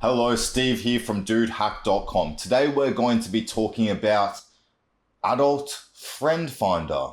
Hello, Steve here from dudehack.com. Today we're going to be talking about adult friend finder.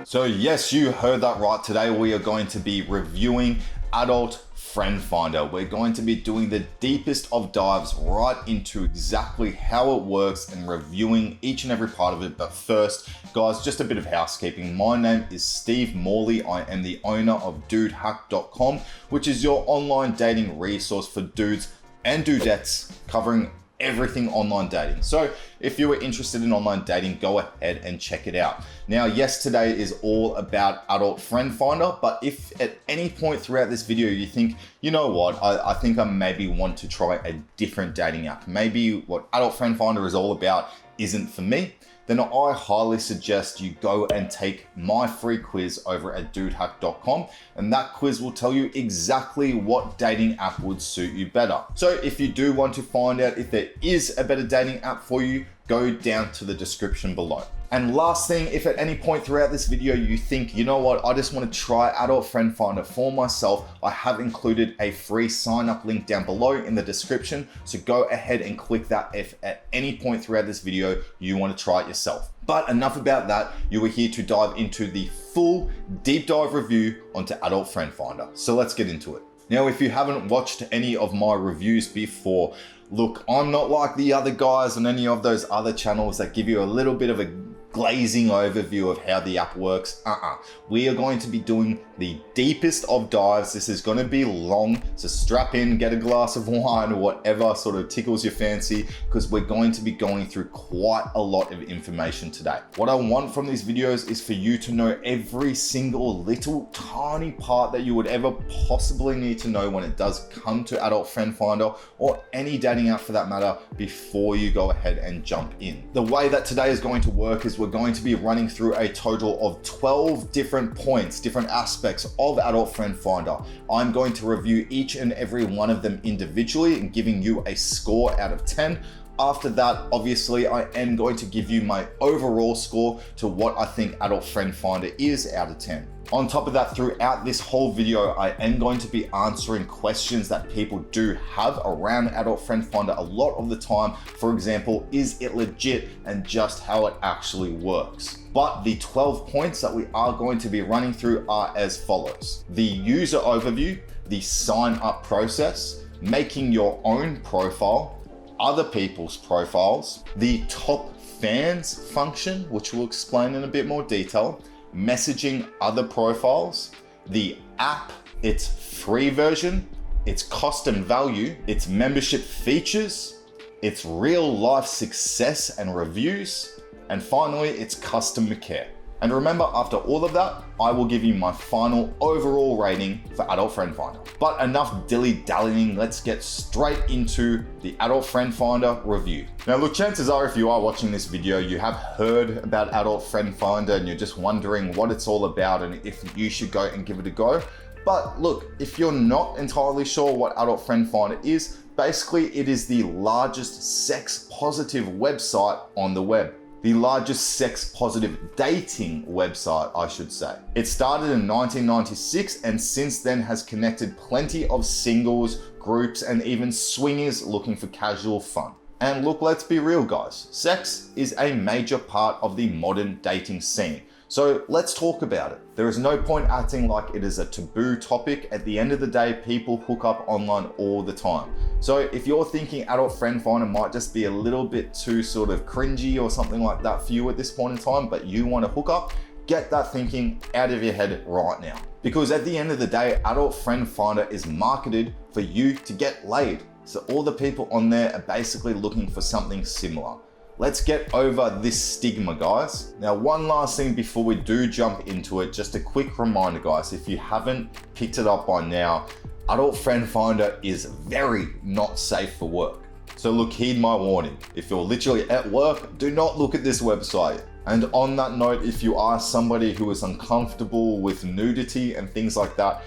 So yes, you heard that right. Today we are going to be reviewing adult friend finder. We're going to be doing the deepest of dives right into exactly how it works and reviewing each and every part of it. But first, guys, just a bit of housekeeping. My name is Steve Morley. I am the owner of dudehack.com, which is your online dating resource for dudes and dudettes covering everything online dating. So if you are interested in online dating, go ahead and check it out. Now, yes, today is all about adult friend finder, but if at any point throughout this video you think, you know what, I think I maybe want to try a different dating app. Maybe what adult friend finder is all about isn't for me, then I highly suggest you go and take my free quiz over at dudehack.com, and that quiz will tell you exactly what dating app would suit you better. So if you do want to find out if there is a better dating app for you, go down to the description below. And last thing, if at any point throughout this video you think, you know what, I just want to try adult friend finder for myself, I have included a free sign up link down below in the description. So go ahead and click that if at any point throughout this video you want to try it yourself. But enough about that. You are here to dive into the full deep dive review onto adult friend finder. So let's get into it. Now, if you haven't watched any of my reviews before, look, I'm not like the other guys on any of those other channels that give you a little bit of a glazing overview of how the app works. We are going to be doing the deepest of dives. This is going to be long, so strap in, get a glass of wine or whatever sort of tickles your fancy, because we're going to be going through quite a lot of information today. What I want from these videos is for you to know every single little tiny part that you would ever possibly need to know when it does come to adult friend finder or any dating app for that matter before you go ahead and jump in. The way that today is going to work is we're going to be running through a total of 12 different points, different aspects of adult friend finder. I'm going to review each and every one of them individually and giving you a score out of 10. After that, obviously, I am going to give you my overall score to what I think adult friend finder is out of 10. On top of that, throughout this whole video, I am going to be answering questions that people do have around adult friend finder a lot of the time. For example, is it legit, and just how it actually works. But the 12 points that we are going to be running through are as follows: the user overview, the sign up process, making your own profile, other people's profiles, the top fans function, which we'll explain in a bit more detail, messaging other profiles, the app, its free version, its cost and value, its membership features, its real life success and reviews, and finally, its customer care. And remember, after all of that, I will give you my final overall rating for adult friend finder. But enough dilly-dallying, let's get straight into the adult friend finder review. Now look, chances are if you are watching this video, you have heard about adult friend finder and you're just wondering what it's all about and if you should go and give it a go. But look, if you're not entirely sure what adult friend finder is, basically it is the largest sex positive website on the web. The largest sex positive dating website, I should say. It started in 1996 and since then has connected plenty of singles, groups, and even swingers looking for casual fun. And look, let's be real guys, sex is a major part of the modern dating scene. So let's talk about it. There is no point acting like it is a taboo topic. At the end of the day, people hook up online all the time. So if you're thinking adult friend finder might just be a little bit too sort of cringy or something like that for you at this point in time, but you want to hook up, get that thinking out of your head right now. Because at the end of the day, adult friend finder is marketed for you to get laid. So all the people on there are basically looking for something similar. Let's get over this stigma, guys. Now, one last thing before we do jump into it, just a quick reminder, guys, if you haven't picked it up by now, adult friend finder is very not safe for work. So look, heed my warning. If you're literally at work, do not look at this website. And on that note, if you are somebody who is uncomfortable with nudity and things like that,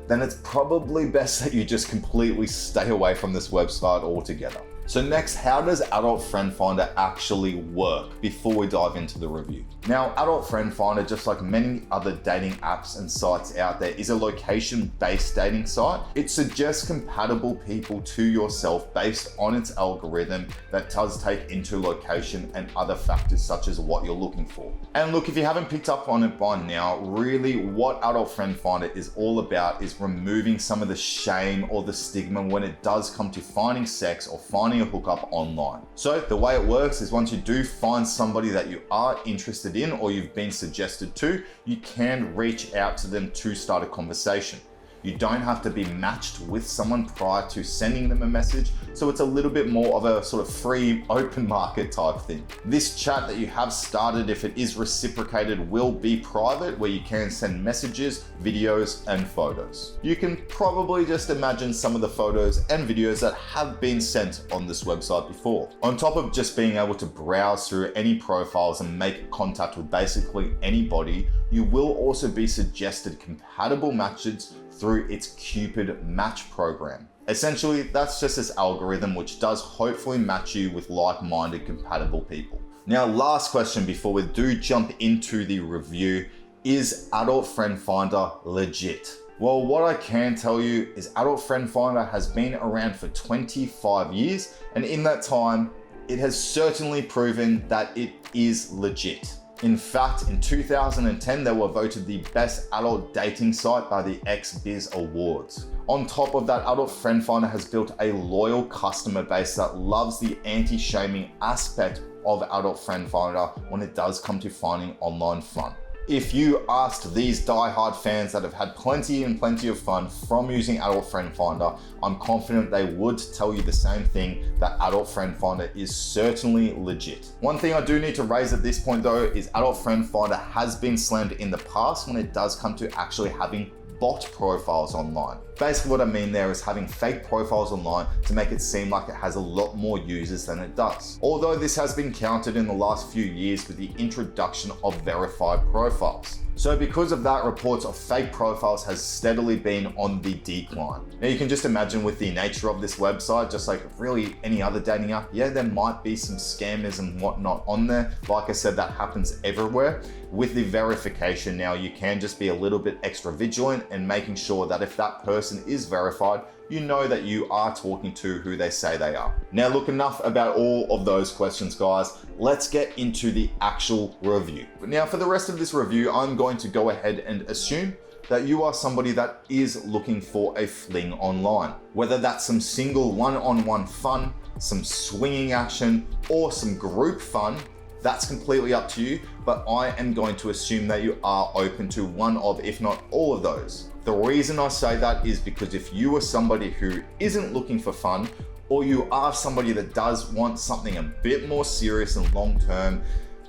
then it's probably best that you just completely stay away from this website altogether. So next, how does adult friend finder actually work before we dive into the review? Now, Adult Friend Finder, just like many other dating apps and sites out there, is a location-based dating site. It suggests compatible people to yourself based on its algorithm that does take into location and other factors such as what you're looking for. And look, if you haven't picked up on it by now, really what Adult Friend Finder is all about is removing some of the shame or the stigma when it does come to finding sex or finding a hookup online. So the way it works is once you do find somebody that you are interested in or you've been suggested to, you can reach out to them to start a conversation. You don't have to be matched with someone prior to sending them a message, so it's a little bit more of a sort of free open market type thing. This chat that you have started, if it is reciprocated, will be private, where you can send messages, videos, and photos. You can probably just imagine some of the photos and videos that have been sent on this website before. On top of just being able to browse through any profiles and make contact with basically anybody, you will also be suggested compatible matches through its Cupid match program. Essentially, that's just this algorithm which does hopefully match you with like-minded compatible people. Now, last question before we do jump into the review, is Adult Friend Finder legit? Well, what I can tell you is Adult Friend Finder has been around for 25 years, and in that time, it has certainly proven that it is legit. In fact, in 2010, they were voted the best adult dating site by the XBiz Awards. On top of that, Adult Friend Finder has built a loyal customer base that loves the anti-shaming aspect of Adult Friend Finder when it does come to finding online fun. If you asked these die-hard fans that have had plenty of fun from using Adult Friend Finder, I'm confident they would tell you the same thing, that Adult Friend Finder is certainly legit. One thing I do need to raise at this point though is Adult Friend Finder has been slammed in the past when it does come to actually having bot profiles online. Basically what I mean there is having fake profiles online to make it seem like it has a lot more users than it does. Although this has been countered in the last few years with the introduction of verified profiles. So because of that, reports of fake profiles has steadily been on the decline. Now you can just imagine with the nature of this website, just like really any other dating app, yeah, there might be some scammers and whatnot on there. Like I said, that happens everywhere. With the verification now, you can just be a little bit extra vigilant and making sure that if that person is verified, you know that you are talking to who they say they are. Now look, enough about all of those questions, guys. Let's get into the actual review. Now for the rest of this review, I'm going to go ahead and assume that you are somebody that is looking for a fling online. Whether that's some single one-on-one fun, some swinging action, or some group fun, that's completely up to you, but I am going to assume that you are open to one of, if not all of those. The reason I say that is because if you are somebody who isn't looking for fun, or you are somebody that does want something a bit more serious and long-term,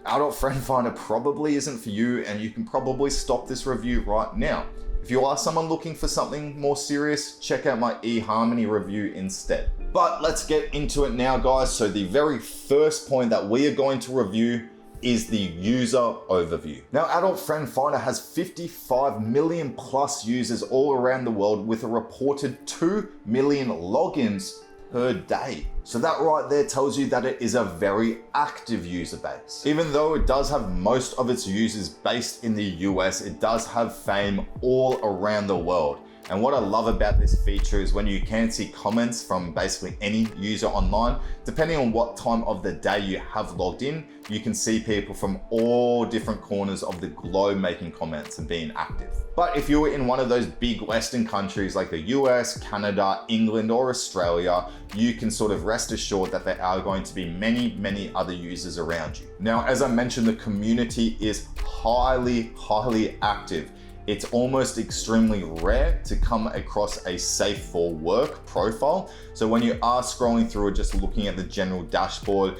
Adult Friend Finder probably isn't for you, and you can probably stop this review right now. If you are someone looking for something more serious, check out my eHarmony review instead. But let's get into it now, guys. So the very first point that we are going to review is the user overview. Now, Adult Friend Finder has 55 million plus users all around the world with a reported 2 million logins per day. So that right there tells you that it is a very active user base. Even though it does have most of its users based in the US, it does have fame all around the world. And what I love about this feature is when you can see comments from basically any user online, depending on what time of the day you have logged in, you can see people from all different corners of the globe making comments and being active. But if you're in one of those big Western countries like the US, Canada, England, or Australia, you can sort of rest assured that there are going to be many other users around you. Now, as I mentioned, the community is highly active. It's almost extremely rare to come across a safe for work profile. So when you are scrolling through or just looking at the general dashboard,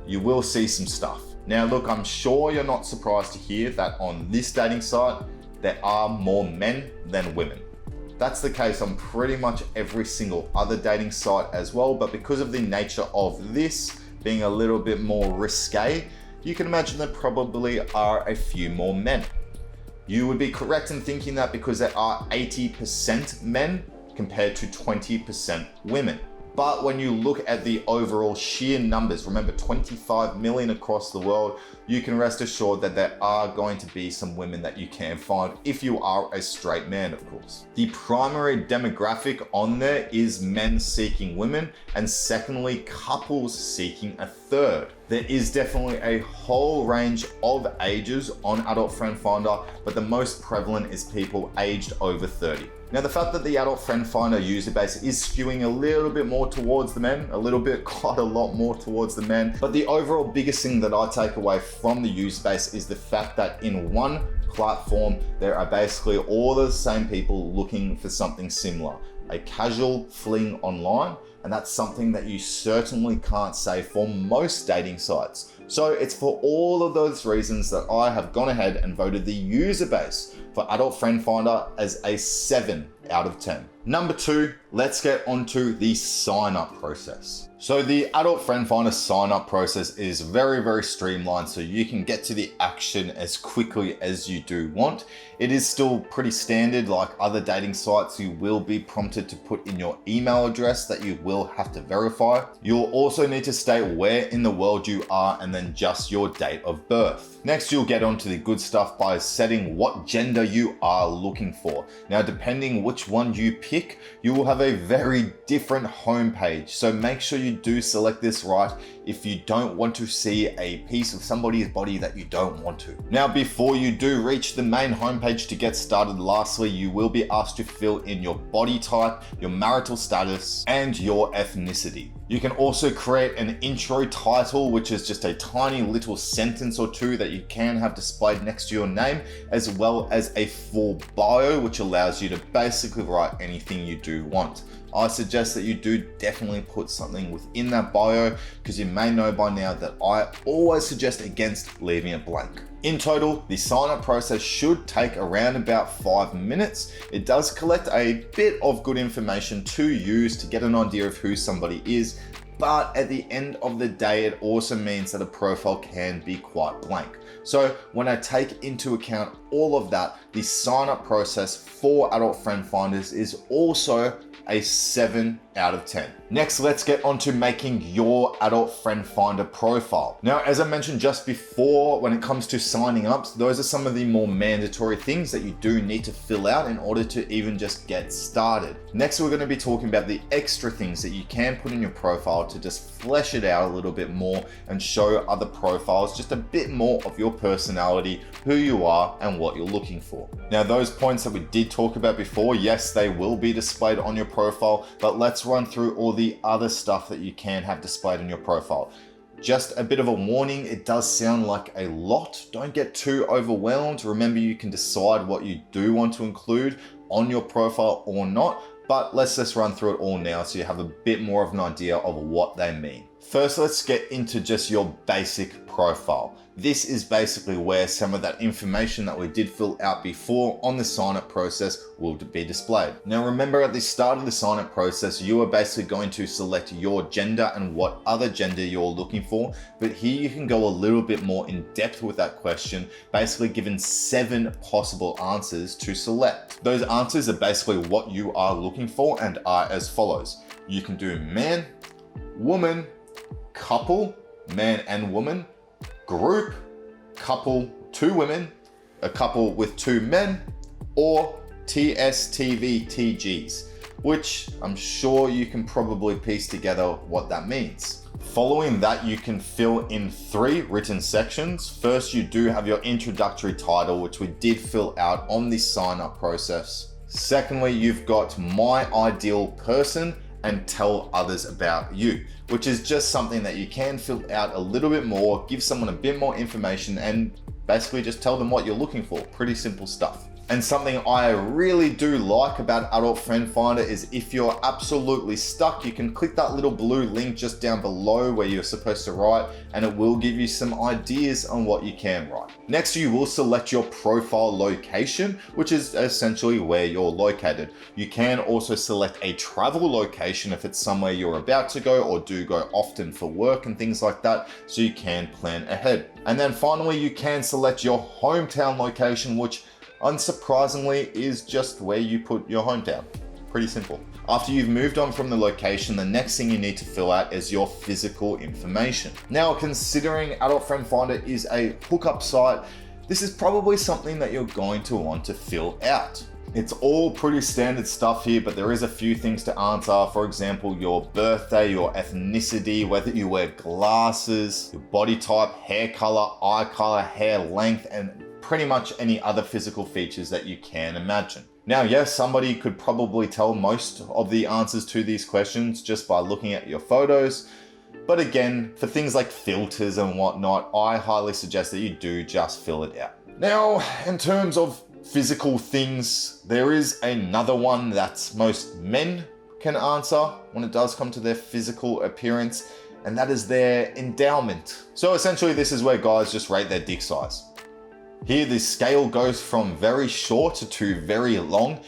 you will see some stuff. Now look, I'm sure you're not surprised to hear that on this dating site, there are more men than women. That's the case on pretty much every single other dating site as well, but because of the nature of this being a little bit more risque, you can imagine there probably are a few more men. You would be correct in thinking that because there are 80% men compared to 20% women. But when you look at the overall sheer numbers, remember 25 million across the world, you can rest assured that there are going to be some women that you can find if you are a straight man, of course. The primary demographic on there is men seeking women, and secondly, couples seeking a third. There is definitely a whole range of ages on Adult Friend Finder, but the most prevalent is people aged over 30. Now, the fact that the Adult Friend Finder user base is skewing a little bit more towards the men, quite a lot more towards the men, but the overall biggest thing that I take away from the user base is the fact that in one platform, there are basically all the same people looking for something similar, a casual fling online, and that's something that you certainly can't say for most dating sites. So it's for all of those reasons that I have gone ahead and voted the user base for Adult Friend Finder as a 7 out of 10. Number 2, let's get onto the sign up process. So the Adult Friend Finder sign up process is very, very streamlined, so you can get to the action as quickly as you do want. It is still pretty standard, like other dating sites. You will be prompted to put in your email address that you will have to verify. You'll also need to state where in the world you are and then just your date of birth. Next, you'll get onto the good stuff by setting what gender you are looking for. Now, depending which one you pick, you will have a very different homepage. So make sure you do select this right if you don't want to see a piece of somebody's body that you don't want to. Now, before you do reach the main homepage to get started, lastly, you will be asked to fill in your body type, your marital status, and your ethnicity. You can also create an intro title, which is just a tiny little sentence or two that you can have displayed next to your name, as well as a full bio, which allows you to basically write anything you do want. I suggest that you do definitely put something within that bio, because you may know by now that I always suggest against leaving it blank. In total, the sign-up process should take around about 5 minutes. It does collect a bit of good information to use to get an idea of who somebody is, but at the end of the day, it also means that a profile can be quite blank. So when I take into account all of that, the sign-up process for Adult Friend Finders is also a 7 out of 10. Next, let's get on to making your Adult Friend Finder profile. Now, as I mentioned just before, when it comes to signing up, those are some of the more mandatory things that you do need to fill out in order to even just get started. Next, we're going to be talking about the extra things that you can put in your profile to just flesh it out a little bit more and show other profiles just a bit more of your personality, who you are, and what you're looking for. Now, those points that we did talk about before, yes, they will be displayed on your profile, but let's run through all the other stuff that you can have displayed on your profile. Just a bit of a warning, it does sound like a lot. Don't get too overwhelmed. Remember, you can decide what you do want to include on your profile or not, but let's just run through it all now so you have a bit more of an idea of what they mean. First, let's get into just your basic profile. This is basically where some of that information that we did fill out before on the sign-up process will be displayed. Now, remember, at the start of the sign-up process, you are basically going to select your gender and what other gender you're looking for. But here you can go a little bit more in depth with that question, basically given 7 possible answers to select. Those answers are basically what you are looking for and are as follows. You can do man, woman, couple, man and woman, group, couple, 2 women, a couple with 2 men, or TSTVTGs, which I'm sure you can probably piece together what that means. Following that, you can fill in 3 written sections. First, you do have your introductory title, which we did fill out on the sign-up process. Secondly, you've got my ideal person and tell others about you, which is just something that you can fill out a little bit more, give someone a bit more information, and basically just tell them what you're looking for. Pretty simple stuff. And something I really do like about Adult Friend Finder is if you're absolutely stuck, you can click that little blue link just down below where you're supposed to write, and it will give you some ideas on what you can write. Next, you will select your profile location, which is essentially where you're located. You can also select a travel location if it's somewhere you're about to go or do go often for work and things like that, so you can plan ahead. And then finally, you can select your hometown location, which unsurprisingly is just where you put your hometown. Pretty simple. After you've moved on from the location, the next thing you need to fill out is your physical information. Now, considering Adult Friend Finder is a hookup site, this is probably something that you're going to want to fill out. It's all pretty standard stuff here, but there is a few things to answer. For example, your birthday, your ethnicity, whether you wear glasses, your body type, hair color, eye color, hair length, and pretty much any other physical features that you can imagine. Now, yes, somebody could probably tell most of the answers to these questions just by looking at your photos. But again, for things like filters and whatnot, I highly suggest that you do just fill it out. Now, in terms of physical things, there is another one that most men can answer when it does come to their physical appearance, and that is their endowment. So essentially, this is where guys just rate their dick size. Here, the scale goes from very short to very long,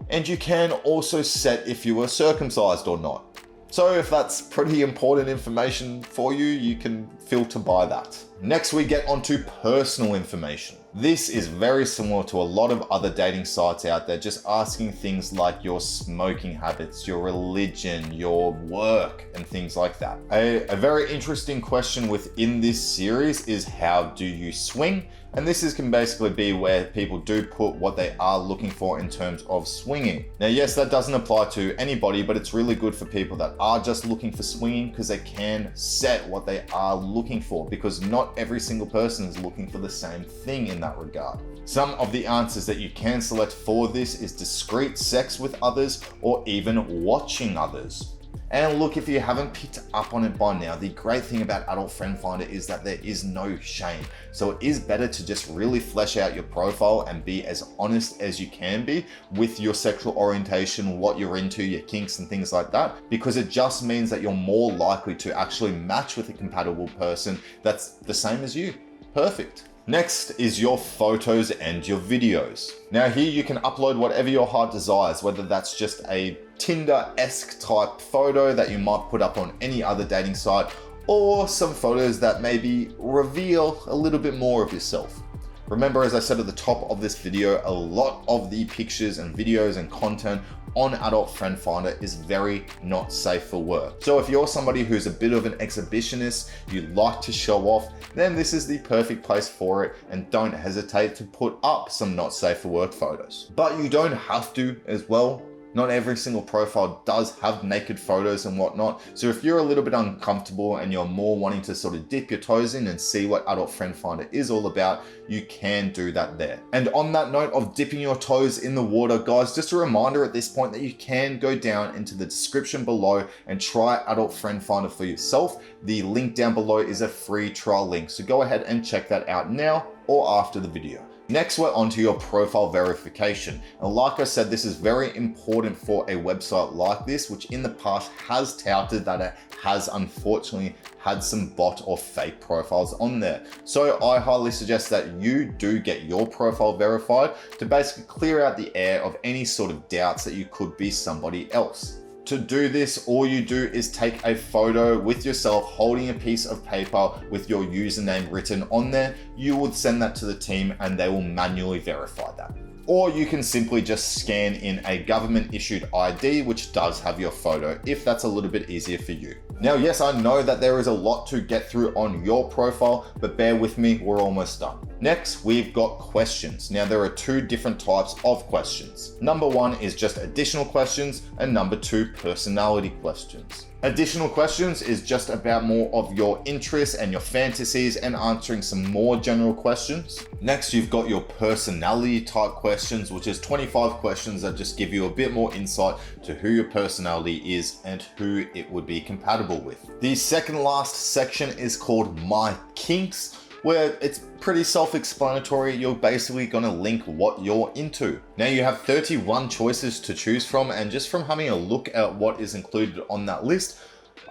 and you can also set if you were circumcised or not. So if that's pretty important information for you, you can filter by that. Next, we get onto personal information. This is very similar to a lot of other dating sites out there, just asking things like your smoking habits, your religion, your work, and things like that. A very interesting question within this series is how do you swing? And this can basically be where people do put what they are looking for in terms of swinging. Now, yes, that doesn't apply to anybody, but it's really good for people that are just looking for swinging because they can set what they are looking for, because not every single person is looking for the same thing in that regard. Some of the answers that you can select for this is discreet sex with others or even watching others. And look, if you haven't picked up on it by now, the great thing about Adult Friend Finder is that there is no shame. So it is better to just really flesh out your profile and be as honest as you can be with your sexual orientation, what you're into, your kinks and things like that, because it just means that you're more likely to actually match with a compatible person that's the same as you. Perfect. Next is your photos and your videos. Now here you can upload whatever your heart desires, whether that's just a Tinder-esque type photo that you might put up on any other dating site, or some photos that maybe reveal a little bit more of yourself. Remember, as I said at the top of this video, a lot of the pictures and videos and content on Adult Friend Finder is very not safe for work. So if you're somebody who's a bit of an exhibitionist, you like to show off, then this is the perfect place for it, and don't hesitate to put up some not safe for work photos. But you don't have to as well. Not every single profile does have naked photos and whatnot. So if you're a little bit uncomfortable and you're more wanting to sort of dip your toes in and see what Adult Friend Finder is all about, you can do that there. And on that note of dipping your toes in the water, guys, just a reminder at this point that you can go down into the description below and try Adult Friend Finder for yourself. The link down below is a free trial link. So go ahead and check that out now or after the video. Next, we're onto your profile verification. And like I said, this is very important for a website like this, which in the past has touted that it has unfortunately had some bot or fake profiles on there. So I highly suggest that you do get your profile verified to basically clear out the air of any sort of doubts that you could be somebody else. To do this, all you do is take a photo with yourself holding a piece of paper with your username written on there. You would send that to the team and they will manually verify that. Or you can simply just scan in a government issued ID, which does have your photo, if that's a little bit easier for you. Now, yes, I know that there is a lot to get through on your profile, but bear with me, we're almost done. Next, we've got questions. Now, there are two different types of questions. Number one is just additional questions, and number two, personality questions. Additional questions is just about more of your interests and your fantasies and answering some more general questions. Next, you've got your personality type questions, which is 25 questions that just give you a bit more insight to who your personality is and who it would be compatible with. The second last section is called My Kinks, where it's pretty self-explanatory. You're basically gonna link what you're into. Now you have 31 choices to choose from, and just from having a look at what is included on that list,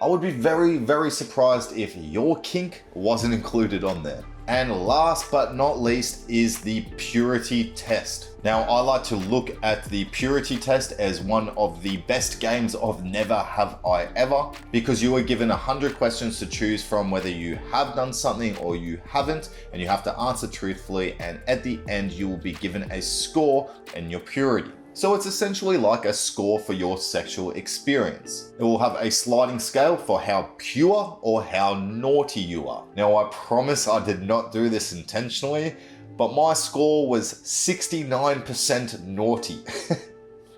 I would be very, very surprised if your kink wasn't included on there. And last but not least is the purity test. Now, I like to look at the purity test as one of the best games of Never Have I Ever, because you are given 100 questions to choose from, whether you have done something or you haven't, and you have to answer truthfully, and at the end you will be given a score and your purity. So it's essentially like a score for your sexual experience. It will have a sliding scale for how pure or how naughty you are. Now, I promise I did not do this intentionally, but my score was 69% naughty.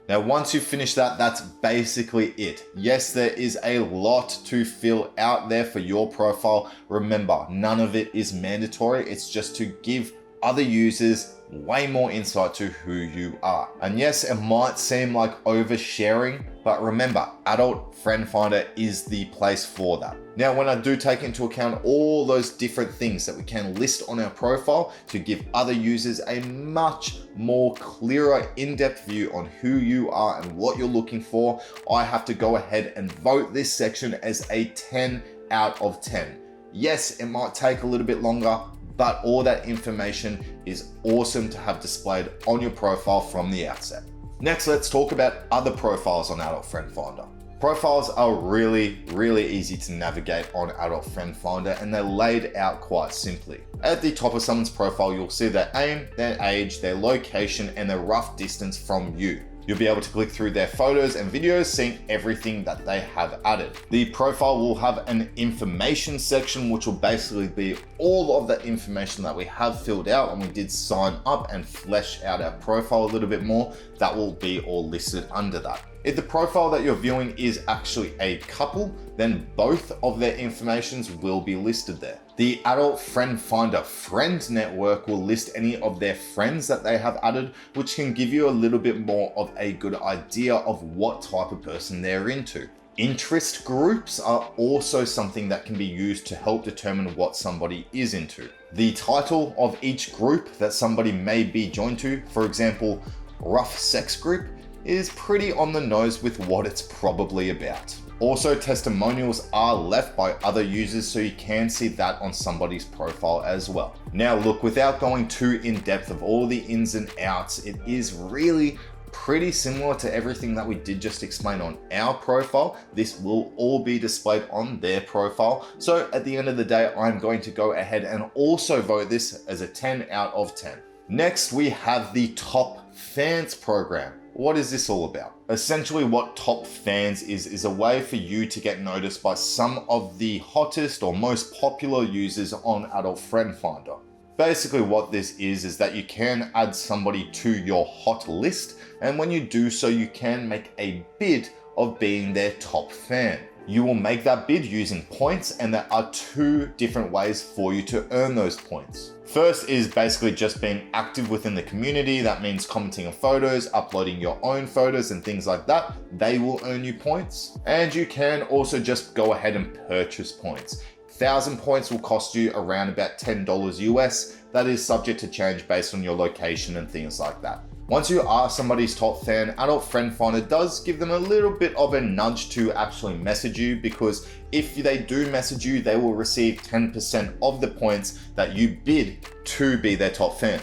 Now, once you finish that, that's basically it. Yes, there is a lot to fill out there for your profile. Remember, none of it is mandatory. It's just to give other users way more insight to who you are. And yes, it might seem like oversharing, but remember, Adult Friend Finder is the place for that. Now, when I do take into account all those different things that we can list on our profile to give other users a much more clearer, in-depth view on who you are and what you're looking for, I have to go ahead and vote this section as a 10 out of 10. Yes, it might take a little bit longer, but all that information is awesome to have displayed on your profile from the outset. Next, let's talk about other profiles on Adult Friend Finder. Profiles are really easy to navigate on Adult Friend Finder, and they're laid out quite simply. At the top of someone's profile, you'll see their aim, their age, their location, and their rough distance from you. You'll be able to click through their photos and videos, seeing everything that they have added. The profile will have an information section, which will basically be all of the information that we have filled out when we did sign up and flesh out our profile a little bit more. That will be all listed under that. If the profile that you're viewing is actually a couple, then both of their informations will be listed there. The Adult Friend Finder Friend Network will list any of their friends that they have added, which can give you a little bit more of a good idea of what type of person they're into. Interest groups are also something that can be used to help determine what somebody is into. The title of each group that somebody may be joined to, for example, rough sex group, is pretty on the nose with what it's probably about. Also, testimonials are left by other users, so you can see that on somebody's profile as well. Now look, without going too in depth of all the ins and outs, it is really pretty similar to everything that we did just explain on our profile. This will all be displayed on their profile. So at the end of the day, I'm going to go ahead and also vote this as a 10 out of 10. Next, we have the Top Fans program. What is this all about? Essentially, what Top Fans is a way for you to get noticed by some of the hottest or most popular users on Adult Friend Finder. Basically what this is that you can add somebody to your hot list, and when you do so, you can make a bid of being their top fan. You will make that bid using points, and there are two different ways for you to earn those points. First is basically just being active within the community. That means commenting on photos, uploading your own photos and things like that. They will earn you points. And you can also just go ahead and purchase points. 1,000 points will cost you around about $10 US. That is subject to change based on your location and things like that. Once you are somebody's top fan, Adult Friend Finder does give them a little bit of a nudge to actually message you, because if they do message you, they will receive 10% of the points that you bid to be their top fan.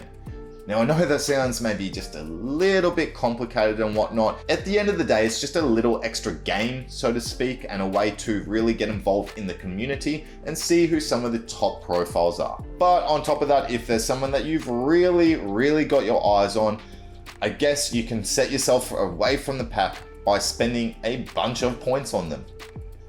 Now, I know that sounds maybe just a little bit complicated and whatnot. At the end of the day, it's just a little extra game, so to speak, and a way to really get involved in the community and see who some of the top profiles are. But on top of that, if there's someone that you've really got your eyes on, I guess you can set yourself away from the pack by spending a bunch of points on them.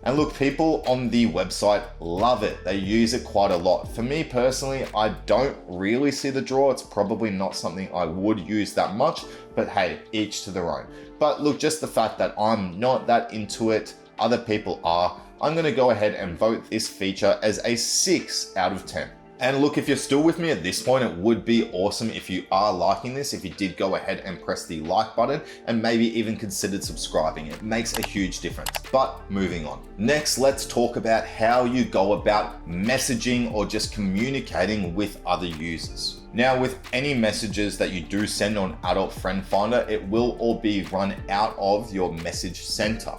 And look, people on the website love it. They use it quite a lot. For me personally, I don't really see the draw. It's probably not something I would use that much, but hey, each to their own. But look, just the fact that I'm not that into it, other people are, I'm gonna go ahead and vote this feature as a 6 out of 10. And look, if you're still with me at this point, it would be awesome if you are liking this, if you did go ahead and press the like button and maybe even considered subscribing. It makes a huge difference. But moving on. Next, let's talk about how you go about messaging or just communicating with other users. Now, with any messages that you do send on Adult Friend Finder, it will all be run out of your message center.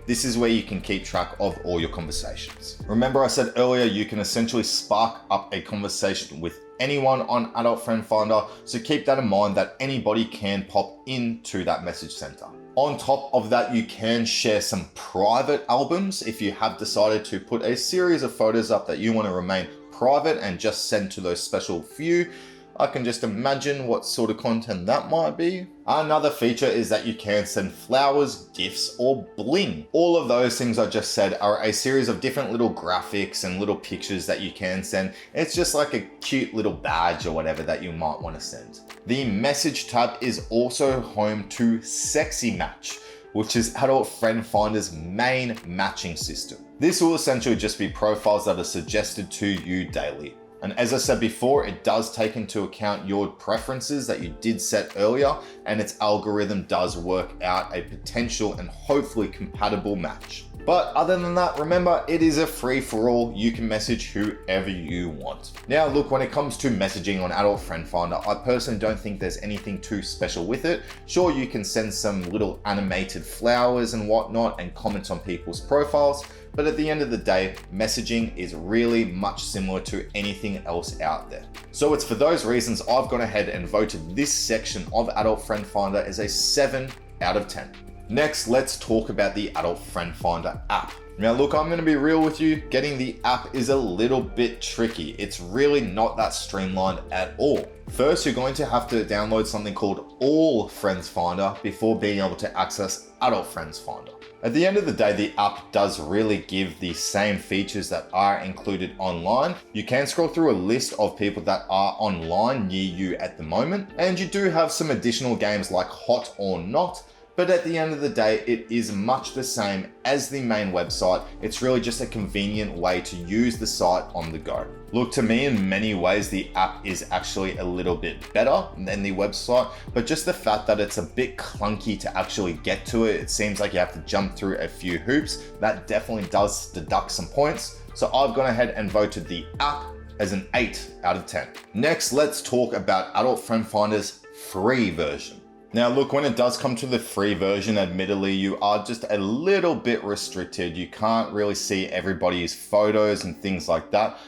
This is where you can keep track of all your conversations. Remember I said earlier, you can essentially spark up a conversation with anyone on Adult Friend Finder, so keep that in mind that anybody can pop into that message center. On top of that, you can share some private albums if you have decided to put a series of photos up that you want to remain private and just send to those special few. I can just imagine what sort of content that might be. Another feature is that you can send flowers, gifts, or bling. All of those things I just said are a series of different little graphics and little pictures that you can send. It's just like a cute little badge or whatever that you might want to send. The message tab is also home to Sexy Match, which is Adult Friend Finder's main matching system. This will essentially just be profiles that are suggested to you daily. And as I said before, it does take into account your preferences that you did set earlier, and its algorithm does work out a potential and hopefully compatible match. But other than that, remember, it is a free-for-all. You can message whoever you want. Now, look, when it comes to messaging on Adult Friend Finder, I personally don't think there's anything too special with it. Sure, you can send some little animated flowers and whatnot and comment on people's profiles, but at the end of the day, messaging is really much similar to anything else out there. So it's for those reasons I've gone ahead and voted this section of Adult Friend Finder as a 7 out of 10. Next, let's talk about the Adult Friend Finder app. Now look, I'm gonna be real with you, getting the app is a little bit tricky. It's really not that streamlined at all. First, you're going to have to download something called All Friends Finder before being able to access Adult Friends Finder. At the end of the day, the app does really give the same features that are included online. You can scroll through a list of people that are online near you at the moment, and you do have some additional games like Hot or Not. But at the end of the day, it is much the same as the main website. It's really just a convenient way to use the site on the go. Look, to me, in many ways, the app is actually a little bit better than the website, but just the fact that it's a bit clunky to actually get to it, it seems like you have to jump through a few hoops. That definitely does deduct some points. So I've gone ahead and voted the app as an 8 out of 10. Next, let's talk about Adult Friend Finder's free version. Now look, when it does come to the free version, admittedly, you are just a little bit restricted. You can't really see everybody's photos and things like that.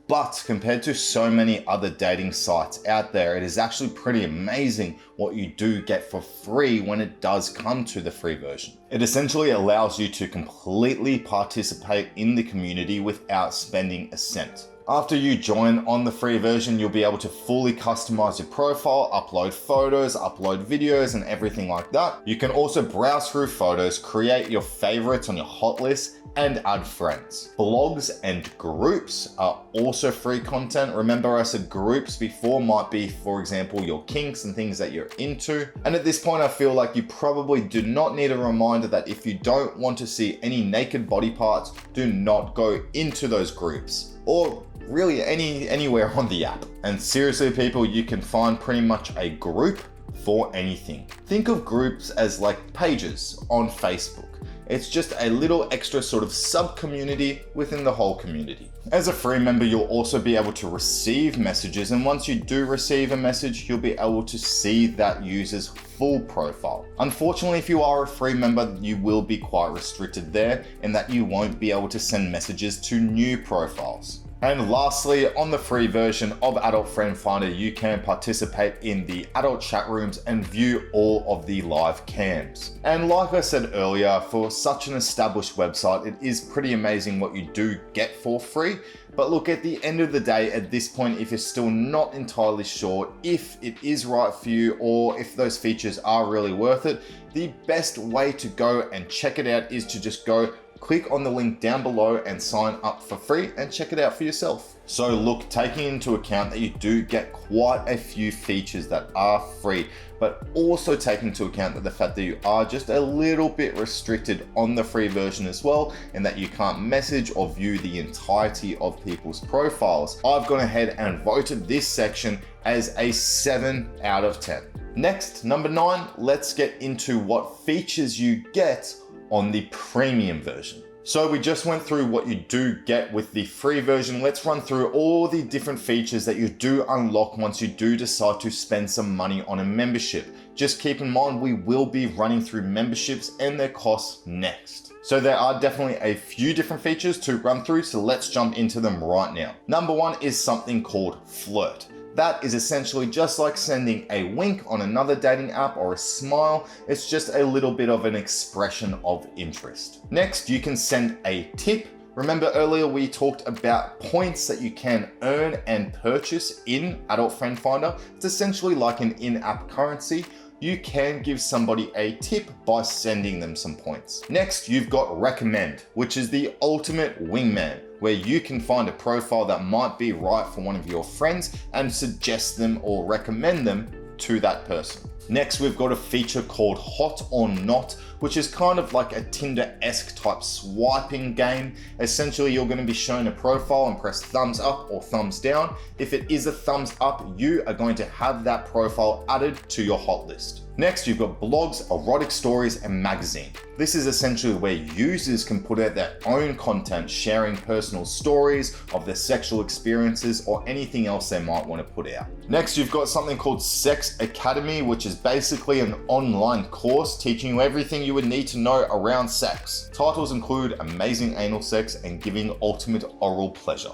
But compared to so many other dating sites out there, it is actually pretty amazing what you do get for free when it does come to the free version. It essentially allows you to completely participate in the community without spending a cent. After you join on the free version, you'll be able to fully customize your profile, upload photos, upload videos, and everything like that. You can also browse through photos, create your favorites on your hot list, and add friends. Blogs and groups are also free content. Remember, I said groups before might be, for example, your kinks and things that you're into. And at this point, I feel like you probably do not need a reminder that if you don't want to see any naked body parts, do not go into those groups, or really anywhere on the app. And seriously, people, you can find pretty much a group for anything. Think of groups as like pages on Facebook. It's just a little extra sort of sub-community within the whole community. As a free member, you'll also be able to receive messages, and once you do receive a message, you'll be able to see that user's full profile. Unfortunately, if you are a free member, you will be quite restricted there in that you won't be able to send messages to new profiles. And lastly, on the free version of Adult Friend Finder, you can participate in the adult chat rooms and view all of the live cams. And like I said earlier, for such an established website, it is pretty amazing what you do get for free. But look, at the end of the day, at this point, if you're still not entirely sure if it is right for you or if those features are really worth it, the best way to go and check it out is to just go click on the link down below and sign up for free and check it out for yourself. So look, taking into account that you do get quite a few features that are free, but also taking into account that the fact that you are just a little bit restricted on the free version as well, and that you can't message or view the entirety of people's profiles, I've gone ahead and voted this section as a 7 out of 10. Next, number 9, let's get into what features you get on the premium version. So we just went through what you do get with the free version. Let's run through all the different features that you do unlock once you do decide to spend some money on a membership. Just keep in mind, we will be running through memberships and their costs next. So there are definitely a few different features to run through, so let's jump into them right now. Number 1 is something called Flirt. That is essentially just like sending a wink on another dating app or a smile. It's just a little bit of an expression of interest. Next, you can send a tip Remember earlier we talked about points that you can earn and purchase in Adult Friend Finder? It's essentially like an in-app currency. You can give somebody a tip by sending them some points. Next, you've got recommend, which is the ultimate wingman, where you can find a profile that might be right for one of your friends and suggest them or recommend them to that person. Next, we've got a feature called Hot or Not, which is kind of like a Tinder-esque type swiping game. Essentially, you're going to be shown a profile and press thumbs up or thumbs down. If it is a thumbs up, you are going to have that profile added to your hot list. Next, you've got blogs, erotic stories, and magazine. This is essentially where users can put out their own content, sharing personal stories of their sexual experiences or anything else they might want to put out. Next, you've got something called Sex Academy, which is basically an online course teaching you everything you would need to know around sex. Titles include amazing anal sex and giving ultimate oral pleasure.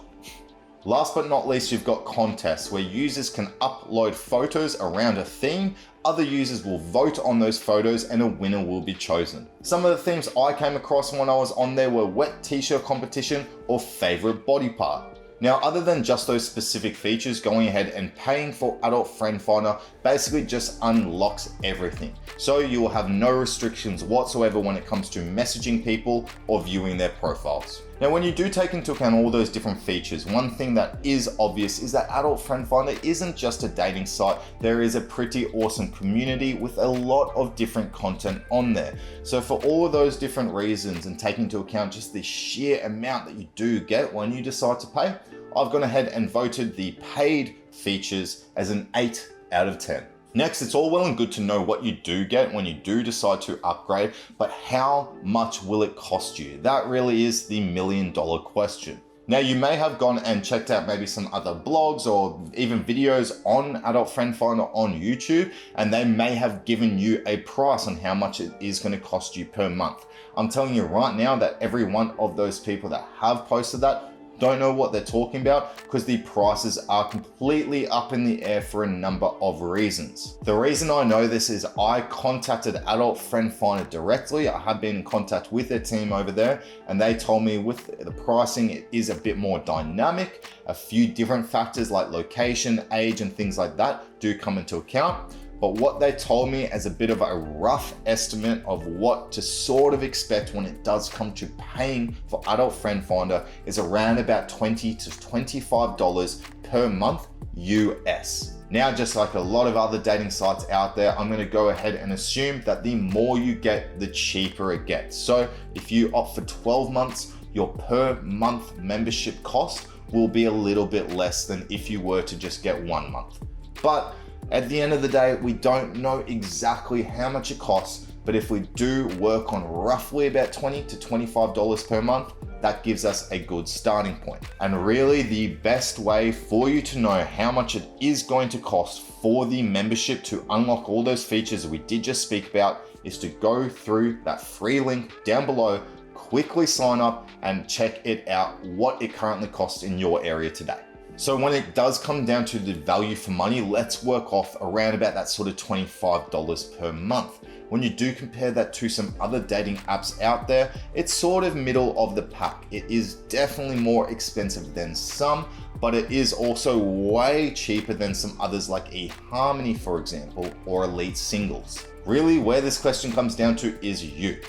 Last but not least, you've got contests where users can upload photos around a theme. Other users will vote on those photos and a winner will be chosen. Some of the themes I came across when I was on there were wet t-shirt competition or favorite body part. Now, other than just those specific features, going ahead and paying for Adult Friend Finder basically just unlocks everything. So you will have no restrictions whatsoever when it comes to messaging people or viewing their profiles. Now, when you do take into account all those different features, one thing that is obvious is that Adult Friend Finder isn't just a dating site. There is a pretty awesome community with a lot of different content on there. So for all of those different reasons and taking into account just the sheer amount that you do get when you decide to pay, I've gone ahead and voted the paid features as an 8 out of 10. Next, it's all well and good to know what you do get when you do decide to upgrade, but how much will it cost you? That really is the million-dollar question. Now, you may have gone and checked out maybe some other blogs or even videos on Adult Friend Finder on YouTube, and they may have given you a price on how much it is going to cost you per month. I'm telling you right now that every one of those people that have posted that don't know what they're talking about because the prices are completely up in the air for a number of reasons. The reason I know this is I contacted Adult Friend Finder directly. I have been in contact with their team over there and they told me with the pricing, it is a bit more dynamic. A few different factors like location, age, and things like that do come into account. But what they told me as a bit of a rough estimate of what to sort of expect when it does come to paying for Adult Friend Finder is around about $20 to $25 per month US. Now, just like a lot of other dating sites out there, I'm going to go ahead and assume that the more you get, the cheaper it gets. So if you opt for 12 months, your per month membership cost will be a little bit less than if you were to just get 1 month. But at the end of the day, we don't know exactly how much it costs, but if we do work on roughly about $20 to $25 per month, that gives us a good starting point. And really the best way for you to know how much it is going to cost for the membership to unlock all those features that we did just speak about is to go through that free link down below, quickly sign up and check it out what it currently costs in your area today. So when it does come down to the value for money, let's work off around about that sort of $25 per month. When you do compare that to some other dating apps out there, it's sort of middle of the pack. It is definitely more expensive than some, but it is also way cheaper than some others like eHarmony, for example, or Elite Singles. Really, where this question comes down to is you.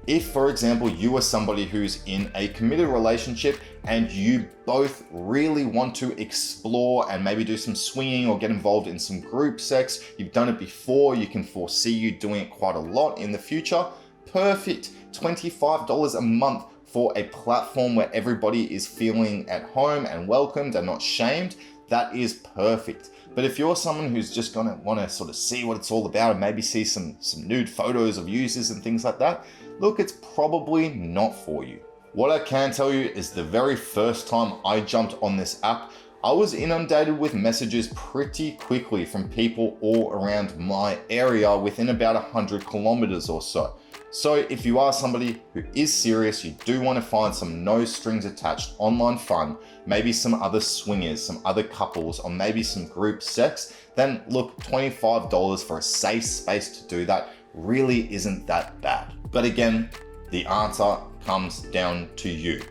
If, for example, you are somebody who's in a committed relationship and you both really want to explore and maybe do some swinging or get involved in some group sex, you've done it before, you can foresee you doing it quite a lot in the future, perfect. $25 a month for a platform where everybody is feeling at home and welcomed and not shamed, that is perfect. But if you're someone who's just gonna wanna sort of see what it's all about and maybe see some nude photos of users and things like that, look, it's probably not for you. What I can tell you is the very first time I jumped on this app, I was inundated with messages pretty quickly from people all around my area within about 100 kilometers or so. So if you are somebody who is serious, you do want to find some no strings attached online fun, maybe some other swingers, some other couples, or maybe some group sex, then look, $25 for a safe space to do that really isn't that bad. But again, the answer comes down to you.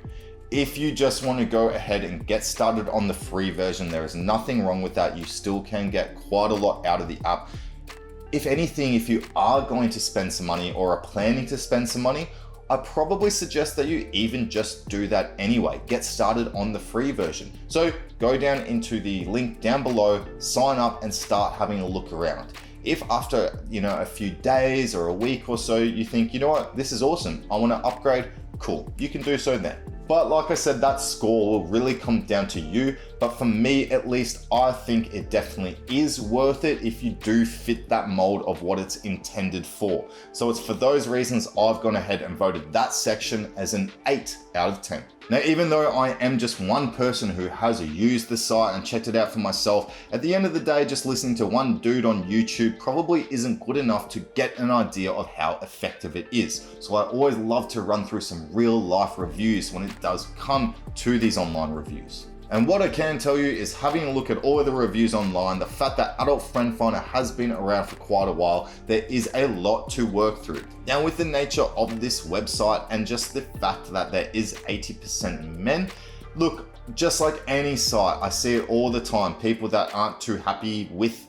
If you just want to go ahead and get started on the free version, there is nothing wrong with that. You still can get quite a lot out of the app. If anything, if you are going to spend some money or are planning to spend some money, I probably suggest that you even just do that anyway. Get started on the free version. So go down into the link down below, sign up and start having a look around. If after, a few days or a week or so, you think, you know what, this is awesome, I want to upgrade, cool, you can do so then. But like I said, that score will really come down to you. But for me, at least, I think it definitely is worth it if you do fit that mold of what it's intended for. So it's for those reasons I've gone ahead and voted that section as an 8 out of 10. Now, even though I am just one person who has used the site and checked it out for myself, at the end of the day, just listening to one dude on YouTube probably isn't good enough to get an idea of how effective it is. So I always love to run through some real life reviews when it does come to these online reviews. And what I can tell you is, having a look at all of the reviews online, the fact that Adult Friend Finder has been around for quite a while, there is a lot to work through. Now, with the nature of this website and just the fact that there is 80% men, look, just like any site, I see it all the time. People that aren't too happy with,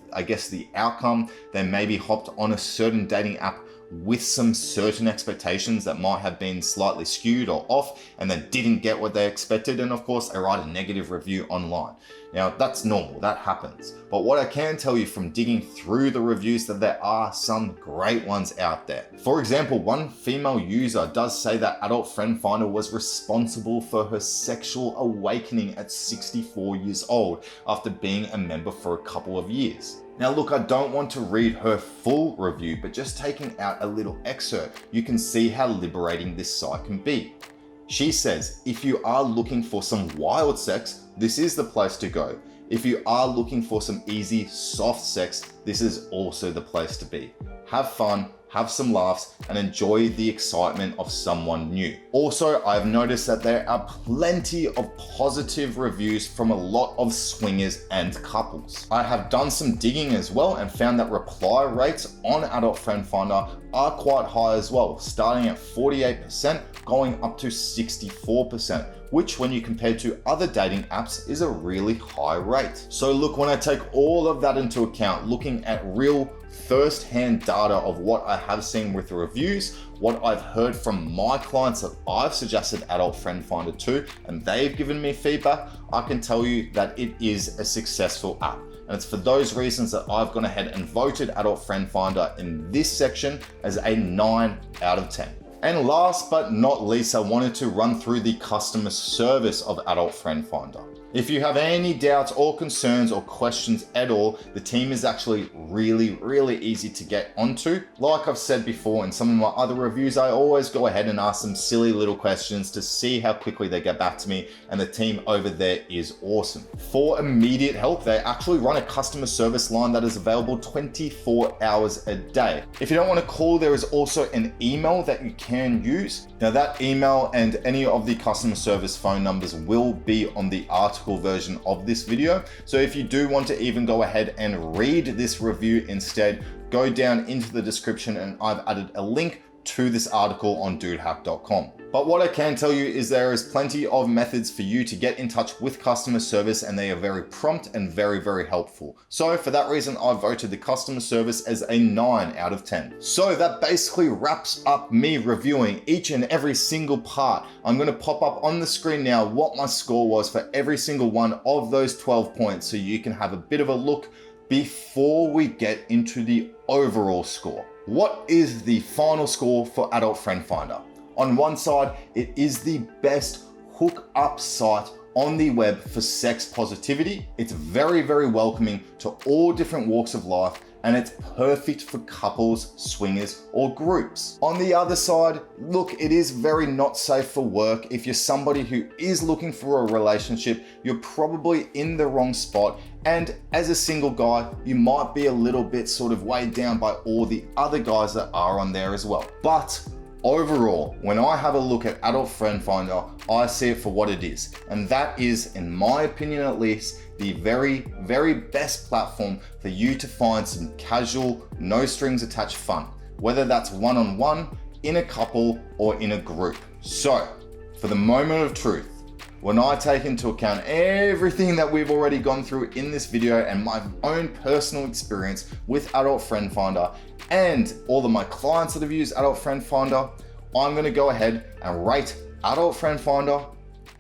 the outcome, they maybe hopped on a certain dating app with some certain expectations that might have been slightly skewed or off, and then didn't get what they expected, and of course they write a negative review online. Now, that's normal, that happens. But what I can tell you from digging through the reviews, that there are some great ones out there. For example, one female user does say that Adult Friend Finder was responsible for her sexual awakening at 64 years old after being a member for a couple of years. Now look, I don't want to read her full review, but just taking out a little excerpt, you can see how liberating this site can be. She says, if you are looking for some wild sex, this is the place to go. If you are looking for some easy, soft sex, this is also the place to be. Have fun, have some laughs, and enjoy the excitement of someone new. Also, I've noticed that there are plenty of positive reviews from a lot of swingers and couples. I have done some digging as well and found that reply rates on Adult Friend Finder are quite high as well, starting at 48%, going up to 64%, which when you compare to other dating apps is a really high rate. So look, when I take all of that into account, looking at real first-hand data of what I have seen with the reviews, what I've heard from my clients that I've suggested Adult Friend Finder to, and they've given me feedback, I can tell you that it is a successful app. And it's for those reasons that I've gone ahead and voted Adult Friend Finder in this section as a 9 out of 10. And last but not least, I wanted to run through the customer service of Adult Friend Finder. If you have any doubts or concerns or questions at all, the team is actually really easy to get onto. Like I've said before in some of my other reviews, I always go ahead and ask some silly little questions to see how quickly they get back to me, and the team over there is awesome. For immediate help, they actually run a customer service line that is available 24 hours a day. If you don't want to call, there is also an email that you can use. Now that email and any of the customer service phone numbers will be on the article version of this video. So if you do want to even go ahead and read this review instead, go down into the description and I've added a link to this article on dudehack.com. But what I can tell you is there is plenty of methods for you to get in touch with customer service, and they are very prompt and very helpful. So for that reason, I voted the customer service as a 9 out of 10. So that basically wraps up me reviewing each and every single part. I'm going to pop up on the screen now what my score was for every single one of those 12 points, so you can have a bit of a look before we get into the overall score. What is the final score for Adult Friend Finder? On one side, it is the best hook-up site on the web for sex positivity. It's very welcoming to all different walks of life, and it's perfect for couples, swingers, or groups. On the other side, look, it is very not safe for work. If you're somebody who is looking for a relationship, you're probably in the wrong spot. And as a single guy, you might be a little bit sort of weighed down by all the other guys that are on there as well. But overall, when I have a look at Adult Friend Finder, I see it for what it is. And that is, in my opinion at least, the very best platform for you to find some casual, no strings attached fun, whether that's one-on-one, in a couple, or in a group. So, for the moment of truth, When I take into account everything that we've already gone through in this video and my own personal experience with Adult Friend Finder and all of my clients that have used Adult Friend Finder, I'm gonna go ahead and rate Adult Friend Finder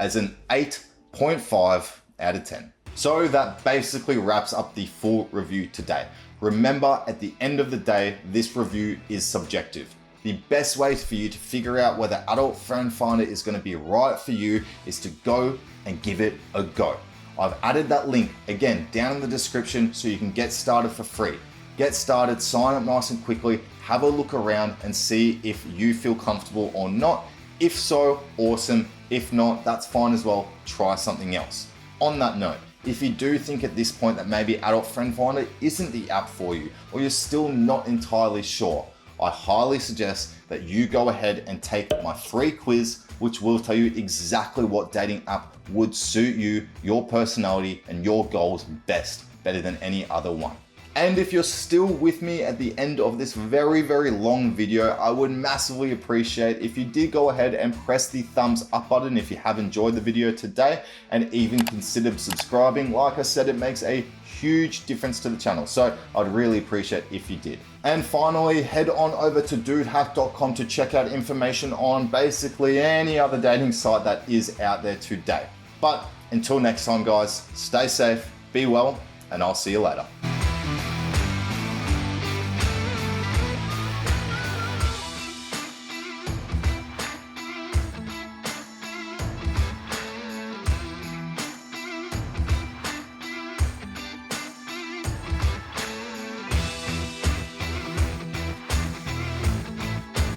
as an 8.5 out of 10. So that basically wraps up the full review today. Remember, at the end of the day, this review is subjective. The best way for you to figure out whether Adult Friend Finder is going to be right for you is to go and give it a go. I've added that link again down in the description so you can get started for free. Get started, sign up nice and quickly, have a look around and see if you feel comfortable or not. If so, awesome. If not, that's fine as well. Try something else. On that note, if you do think at this point that maybe Adult Friend Finder isn't the app for you, or you're still not entirely sure, I highly suggest that you go ahead and take my free quiz, which will tell you exactly what dating app would suit you, your personality, and your goals better than any other one. And if you're still with me at the end of this very, very long video, I would massively appreciate if you did go ahead and press the thumbs up button if you have enjoyed the video today, and even consider subscribing. Like I said, it makes a huge difference to the channel, so I'd really appreciate if you did. And finally, head on over to dudehack.com to check out information on basically any other dating site that is out there today. But until next time, guys, stay safe, be well, and I'll see you later.